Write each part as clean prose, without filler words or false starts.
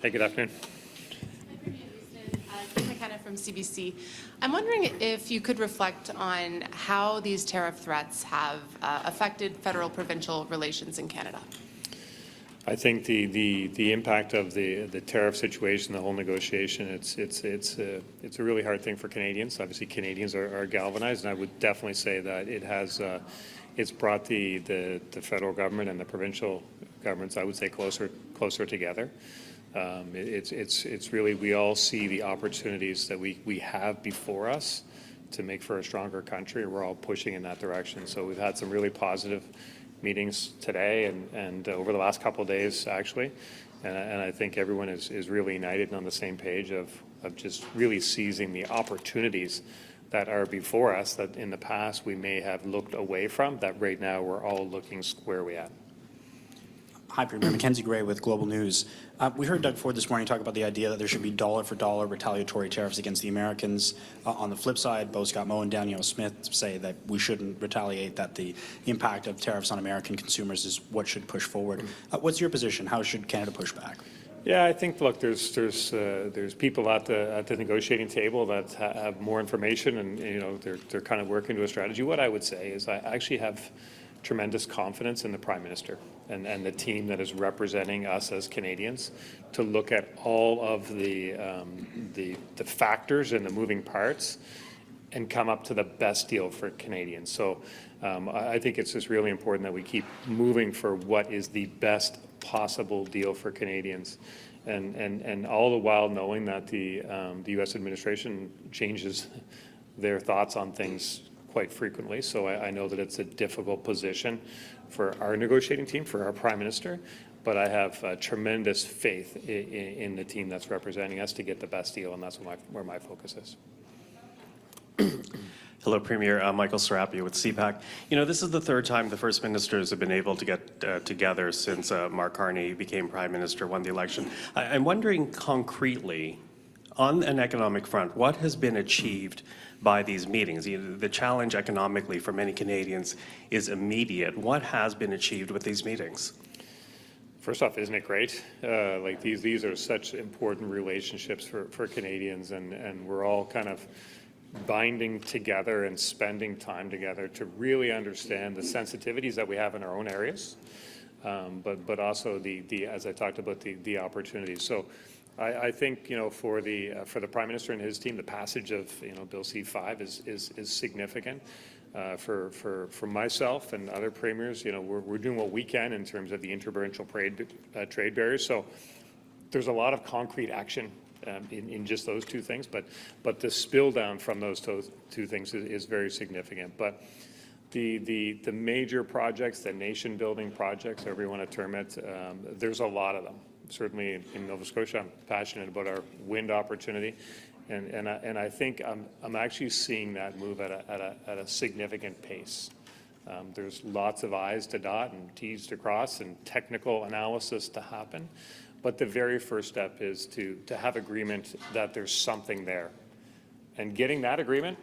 Hey, good afternoon. McKenna from CBC. I'm wondering if you could reflect on how these tariff threats have affected federal-provincial relations in Canada. I think the impact of the tariff situation, the whole negotiation, it's a really hard thing for Canadians. Obviously, Canadians are galvanized, and I would definitely say that it has it's brought the federal government and the provincial governments, I would say, closer together. It's really, we all see the opportunities that we have before us to make for a stronger country. We're all pushing in that direction. So we've had some really positive meetings today and over the last couple of days, actually. And I think everyone is really united and on the same page of just really seizing the opportunities that are before us that in the past we may have looked away from, that right now we're all looking squarely at. Hi, Premier. Mackenzie Gray with Global News. We heard Doug Ford this morning talk about the idea that there should be dollar-for-dollar retaliatory tariffs against the Americans. On the flip side, both Scott Moe and Danielle Smith say that we shouldn't retaliate, that the impact of tariffs on American consumers is what should push forward. What's your position? How should Canada push back? Yeah, I think, look, there's people at the negotiating table that have more information, and they're kind of working to a strategy. What I would say is I actually have tremendous confidence in the Prime Minister and the team that is representing us as Canadians to look at all of the factors and the moving parts and come up to the best deal for Canadians. So I think it's just really important that we keep moving for what is the best possible deal for Canadians, and all the while knowing that the U.S. administration changes their thoughts on things quite frequently. So I know that it's a difficult position for our negotiating team, for our Prime Minister, but I have tremendous faith in the team that's representing us to get the best deal, and that's where my focus is. Hello, Premier. Michael Serapia with CPAC. This is the third time the First Ministers have been able to get together since Mark Carney became Prime Minister, won the election. I'm wondering concretely, on an economic front, what has been achieved by these meetings? The challenge economically for many Canadians is immediate. What has been achieved with these meetings? First off, isn't it great? Like these are such important relationships for Canadians, and we're all kind of binding together and spending time together to really understand the sensitivities that we have in our own areas, but also as I talked about, the opportunities. So I think for the Prime Minister and his team, the passage of Bill C-5 is significant. For myself and other premiers, we're doing what we can in terms of the interprovincial trade barriers. So there's a lot of concrete action in just those two things, but the spill down from those two things is very significant. But the major projects, the nation building projects, however you want to term it, there's a lot of them. Certainly in Nova Scotia, I'm passionate about our wind opportunity, and I think I'm actually seeing that move at a significant pace. There's lots of I's to dot and T's to cross and technical analysis to happen, but the very first step is to have agreement that there's something there, and getting that agreement,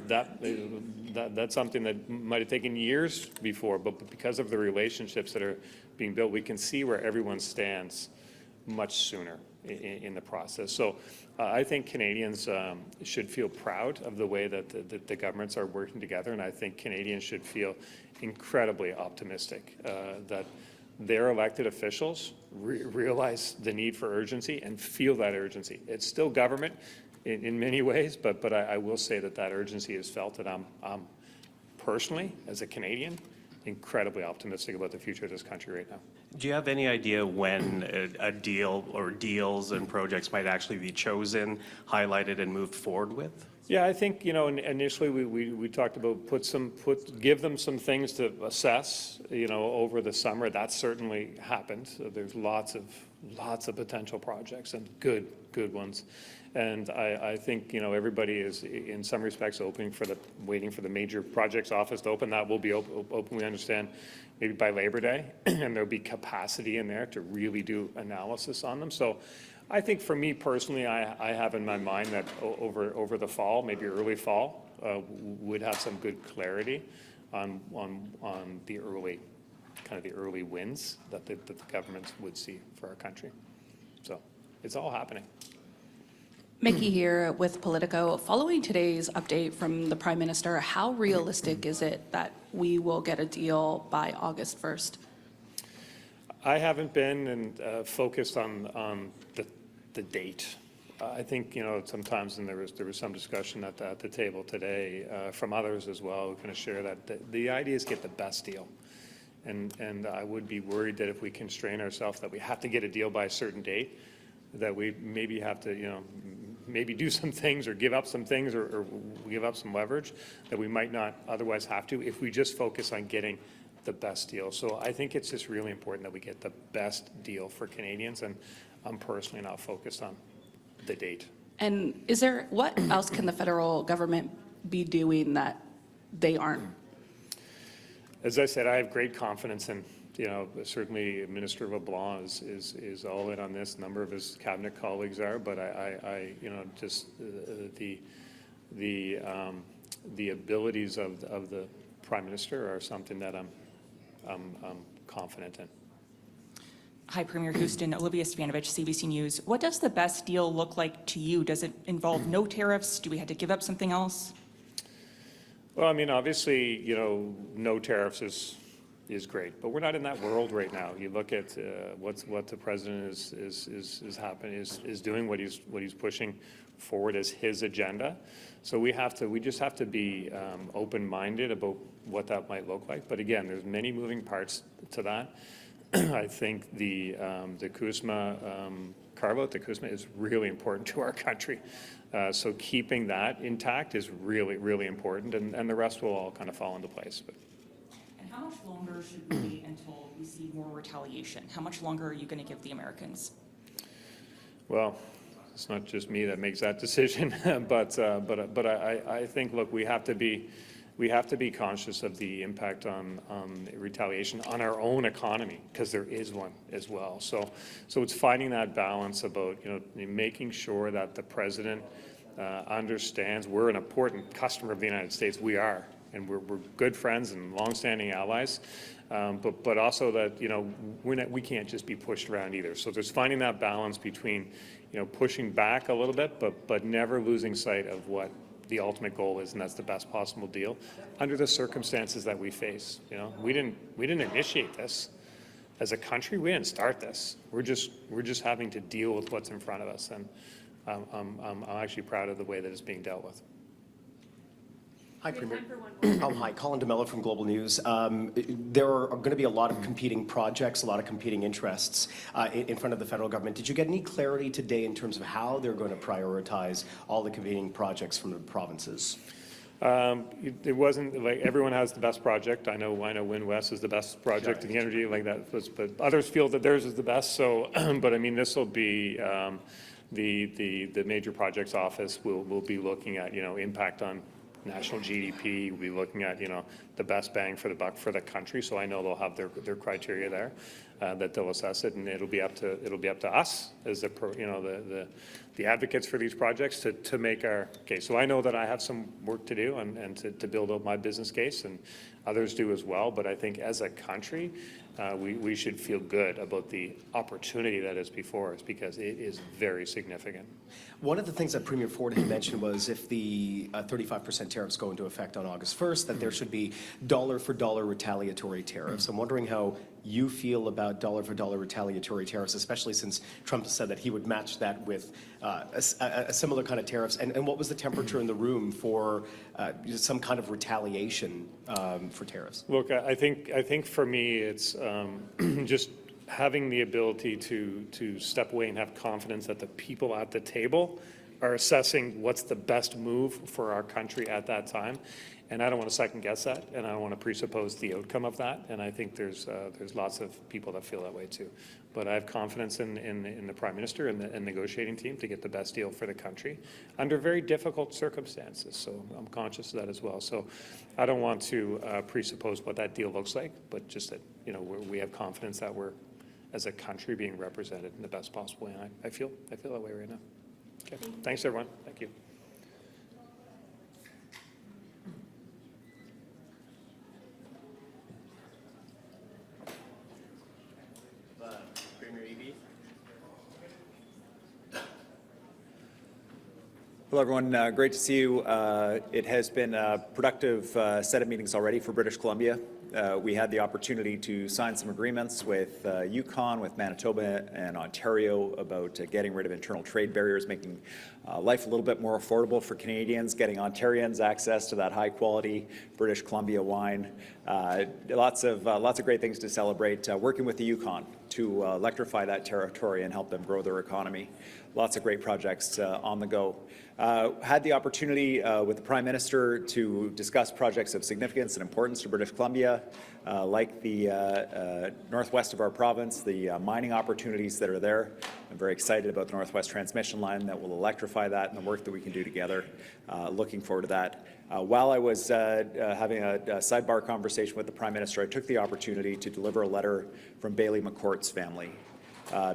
that's something that might have taken years before, but because of the relationships that are being built, we can see where everyone stands much sooner in the process. So I think Canadians should feel proud of the way that the governments are working together, and I think Canadians should feel incredibly optimistic that their elected officials realize the need for urgency and feel that urgency. It's still government in many ways, but I will say that urgency is felt, and I'm personally, as a Canadian, incredibly optimistic about the future of this country right now. Do you have any idea when a deal or deals and projects might actually be chosen, highlighted, and moved forward with? Yeah, I think initially we talked about give them some things to assess over the summer. That certainly happened. So there's lots of potential projects and good ones. And I think everybody is in some respects waiting for the major projects office to open. That will be open, we understand, maybe by Labor Day, and there'll be capacity in there to really do analysis on them. So I think for me personally, I have in my mind that over the fall, maybe early fall, would have some good clarity on the early wins that the governments would see for our country. So It's all happening. Mickey here with Politico. Following today's update from the Prime Minister, how realistic is it that we will get a deal by August 1st? I haven't been focused on the date. I think, sometimes, and there was some discussion at the table today from others as well, who kind of share that the idea is get the best deal. And I would be worried that if we constrain ourselves that we have to get a deal by a certain date, that we maybe have to, maybe do some things or give up some things or give up some leverage that we might not otherwise have to if we just focus on getting the best deal. So I think it's just really important that we get the best deal for Canadians, and I'm personally not focused on the date. And what else can the federal government be doing that they aren't? As I said, I have great confidence in, certainly Minister LeBlanc is all in on this. A number of his cabinet colleagues are, but just the abilities of the Prime Minister are something that I'm confident in. Hi, Premier Houston. Olivia Stavanovich, CBC News. What does the best deal look like to you? Does it involve no tariffs? Do we have to give up something else? Well, I mean, obviously, no tariffs is great, but we're not in that world right now. You look at what the president is doing, what he's pushing forward as his agenda. So we just have to be open-minded about what that might look like. But again, there's many moving parts to that. I think the CUSMA carve-out, the CUSMA, is really important to our country. So keeping that intact is really, really important, and the rest will all kind of fall into place. But. And how much longer should we wait until we see more retaliation? How much longer are you going to give the Americans? Well, it's not just me that makes that decision, but I think, look, we have to be conscious of the impact on retaliation on our own economy, because there is one as well. So it's finding that balance about making sure that the president understands we're an important customer of the United States. We are, and we're good friends and longstanding allies. But also that we can't just be pushed around either. So there's finding that balance between pushing back a little bit, but never losing sight of what the ultimate goal is, and that's the best possible deal under the circumstances that we face. We didn't initiate this as a country. We didn't start this. We're just having to deal with what's in front of us, and I'm actually proud of the way that it's being dealt with. Hi, Premier. Hi, Colin DeMello from Global News. There are going to be a lot of competing projects, a lot of competing interests in front of the federal government. Did you get any clarity today in terms of how they're going to prioritize all the competing projects from the provinces? It wasn't like everyone has the best project. I know Wind West is the best project in the energy like that, but others feel that theirs is the best. So, but I mean, this will be the major projects office will be looking at impact on national GDP. We'll be looking at the best bang for the buck for the country. So I know they'll have their criteria there that they'll assess it, and it'll be up to us as the advocates for these projects to make our case. So I know that I have some work to do and to build out my business case, and others do as well. But I think as a country, we should feel good about the opportunity that is before us, because it is very significant. One of the things that Premier Ford had mentioned was if the 35% tariffs go into effect on August 1st, that there should be dollar-for-dollar retaliatory tariffs. I'm wondering how you feel about dollar-for-dollar retaliatory tariffs, especially since Trump has said that he would match that with a similar kind of tariffs. And what was the temperature in the room for some kind of retaliation for tariffs? Look, I think for me, it's just having the ability to step away and have confidence that the people at the table are assessing what's the best move for our country at that time. And I don't want to second guess that, and I don't want to presuppose the outcome of that. And I think there's lots of people that feel that way too. But I have confidence in the Prime Minister and the negotiating team to get the best deal for the country under very difficult circumstances. So I'm conscious of that as well. So I don't want to presuppose what that deal looks like, but just that we have confidence that we're, as a country, being represented in the best possible way. And I feel that way right now. Okay. Thanks, everyone. Thank you. Premier Eby. Hello, everyone. Great to see you. It has been a productive set of meetings already for British Columbia. We had the opportunity to sign some agreements with Yukon, with Manitoba and Ontario about getting rid of internal trade barriers, making life a little bit more affordable for Canadians, getting Ontarians access to that high-quality British Columbia wine. Lots of great things to celebrate. Working with the Yukon to electrify that territory and help them grow their economy. Lots of great projects on the go. Had the opportunity with the Prime Minister to discuss projects of significance and importance to British Columbia, like the northwest of our province, the mining opportunities that are there. I'm very excited about the Northwest Transmission Line that will electrify that and the work that we can do together. Looking forward to that. While I was having a sidebar conversation with the Prime Minister, I took the opportunity to deliver a letter from Bailey McCourt's family.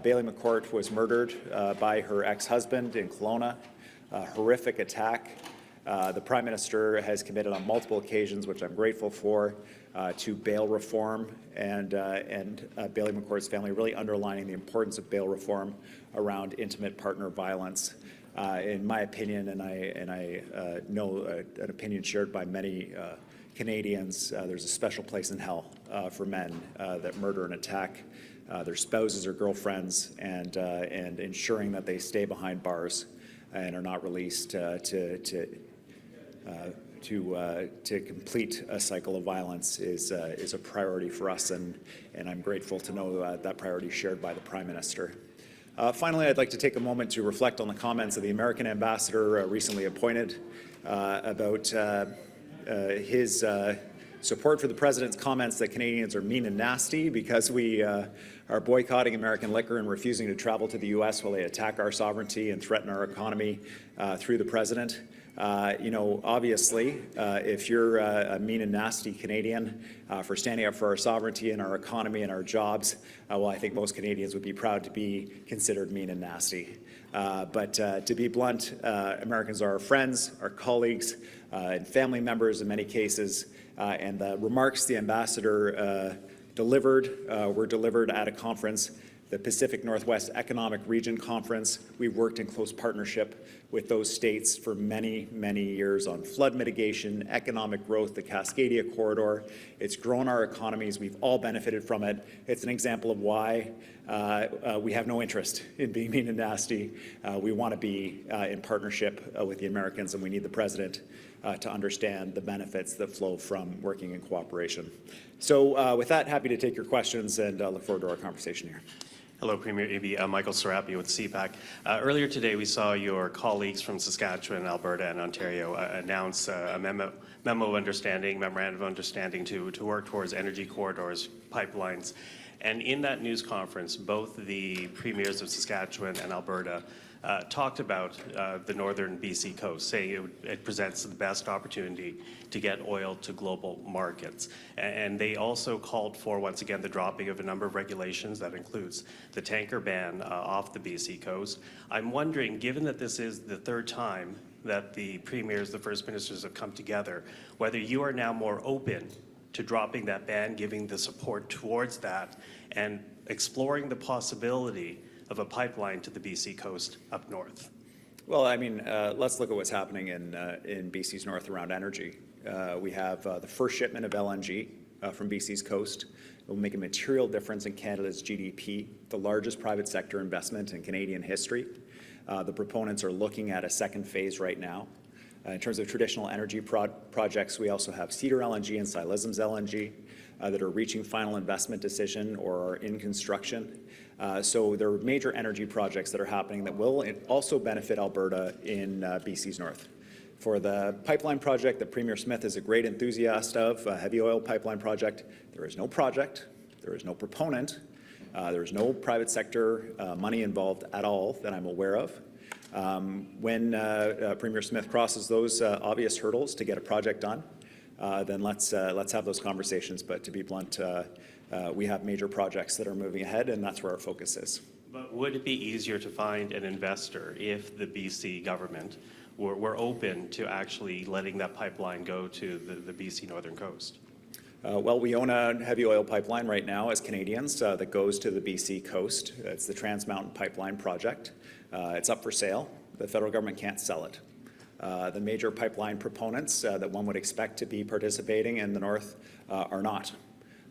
Bailey McCourt was murdered by her ex-husband in Kelowna. A horrific attack. The Prime Minister has committed on multiple occasions, which I'm grateful for, to bail reform, and Bailey McCourt's family really underlining the importance of bail reform around intimate partner violence. In my opinion, and I know an opinion shared by many Canadians, there's a special place in hell for men that murder and attack their spouses or girlfriends, and ensuring that they stay behind bars and are not released to complete a cycle of violence is a priority for us, and I'm grateful to know that priority is shared by the Prime Minister. Finally, I'd like to take a moment to reflect on the comments of the American ambassador recently appointed about his support for the President's comments that Canadians are mean and nasty because we are boycotting American liquor and refusing to travel to the U.S. while they attack our sovereignty and threaten our economy through the President. You know, obviously, if you're a mean and nasty Canadian for standing up for our sovereignty and our economy and our jobs, well, I think most Canadians would be proud to be considered mean and nasty. But to be blunt, Americans are our friends, our colleagues, and family members in many cases, and the remarks the ambassador were delivered at a conference, the Pacific Northwest Economic Region Conference. We've worked in close partnership with those states for many, many years on flood mitigation, economic growth, the Cascadia Corridor. It's grown our economies. We've all benefited from it. It's an example of why we have no interest in being mean and nasty. We want to be in partnership with the Americans, and we need the President to understand the benefits that flow from working in cooperation. So with that, happy to take your questions and look forward to our conversation here. Hello, Premier Eby. Michael Serapio with CPAC. Earlier today, we saw your colleagues from Saskatchewan, Alberta, and Ontario announce a memorandum of understanding to work towards energy corridors, pipelines. And in that news conference, both the premiers of Saskatchewan and Alberta talked about the northern BC coast, saying it presents the best opportunity to get oil to global markets. And they also called for, once again, the dropping of a number of regulations that includes the tanker ban off the BC coast. I'm wondering, given that this is the third time that the premiers, the first ministers have come together, whether you are now more open to dropping that ban, giving the support towards that, and exploring the possibility of a pipeline to the BC coast up north. Well, I mean, let's look at what's happening in BC's north around energy. We have the first shipment of LNG from BC's coast. It will make a material difference in Canada's GDP, the largest private sector investment in Canadian history. The proponents are looking at a second phase right now. In terms of traditional energy projects, we also have Cedar LNG and Silism's LNG that are reaching final investment decision or are in construction. So there are major energy projects that are happening that will also benefit Alberta in BC's north. For the pipeline project that Premier Smith is a great enthusiast of, a heavy oil pipeline project, there is no project, there is no proponent, there is no private sector money involved at all that I'm aware of. When Premier Smith crosses those obvious hurdles to get a project done, then let's have those conversations. But to be blunt, we have major projects that are moving ahead, and that's where our focus is. But would it be easier to find an investor if the BC government were open to actually letting that pipeline go to the BC northern coast? Well, we own a heavy oil pipeline right now as Canadians that goes to the BC coast. It's the Trans Mountain Pipeline project. It's up for sale. The federal government can't sell it. The major pipeline proponents that one would expect to be participating in the north are not.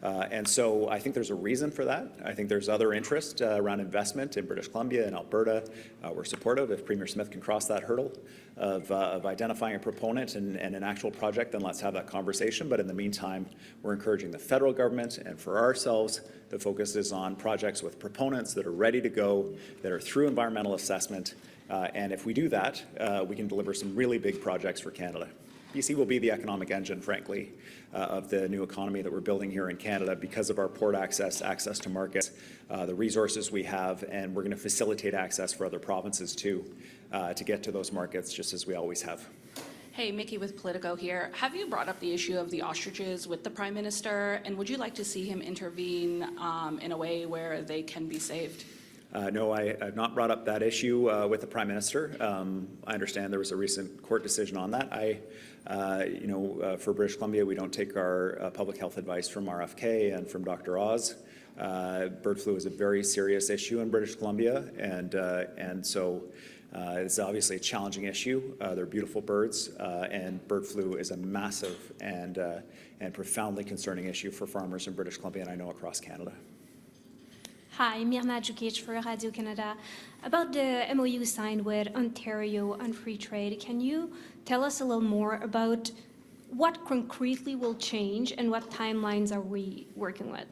And so I think there's a reason for that. I think there's other interest around investment in British Columbia and Alberta. We're supportive. If Premier Smith can cross that hurdle of identifying a proponent and an actual project, then let's have that conversation. But in the meantime, we're encouraging the federal government, and for ourselves, the focus is on projects with proponents that are ready to go, that are through environmental assessment. And if we do that, we can deliver some really big projects for Canada. BC will be the economic engine, frankly, of the new economy that we're building here in Canada because of our port access, access to markets, the resources we have, and we're going to facilitate access for other provinces too to get to those markets just as we always have. Hey, Mickey with Politico here. Have you brought up the issue of the ostriches with the Prime Minister, and would you like to see him intervene in a way where they can be saved? No, I've not brought up that issue with the Prime Minister. I understand there was a recent court decision on that. For British Columbia, we don't take our public health advice from RFK and from Dr. Oz. Bird flu is a very serious issue in British Columbia, and so it's obviously a challenging issue. They're beautiful birds, and bird flu is a massive and profoundly concerning issue for farmers in British Columbia, and I know across Canada. Hi, Myrna Djukic for Radio-Canada. About the MOU signed with Ontario on free trade, can you tell us a little more about what concretely will change and what timelines are we working with?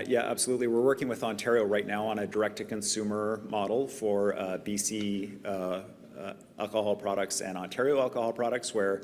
Yeah, absolutely. We're working with Ontario right now on a direct-to-consumer model for BC alcohol products and Ontario alcohol products, where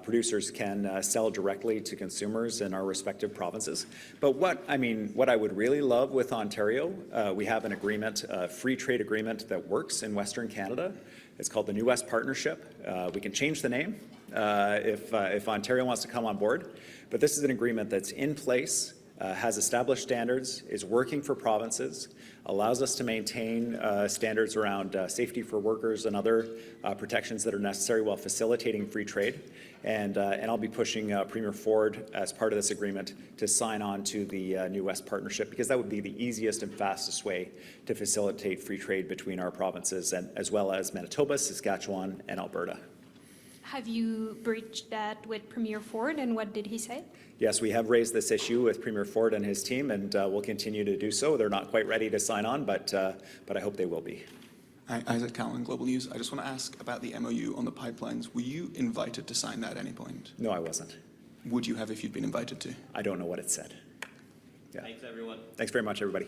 producers can sell directly to consumers in our respective provinces. But what I would really love with Ontario, we have an agreement, a free trade agreement that works in Western Canada. It's called the New West Partnership. We can change the name if Ontario wants to come on board. But this is an agreement that's in place, has established standards, is working for provinces, allows us to maintain standards around safety for workers and other protections that are necessary while facilitating free trade. And I'll be pushing Premier Ford as part of this agreement to sign on to the New West Partnership, because that would be the easiest and fastest way to facilitate free trade between our provinces, and as well as Manitoba, Saskatchewan, and Alberta. Have you breached that with Premier Ford, and what did he say? Yes, we have raised this issue with Premier Ford and his team, and we'll continue to do so. They're not quite ready to sign on, but I hope they will be. Isaac Cowan, Global News. I just want to ask about the MOU on the pipelines. Were you invited to sign that at any point? No, I wasn't. Would you have if you'd been invited to? I don't know what it said. Yeah. Thanks, everyone. Thanks very much, everybody.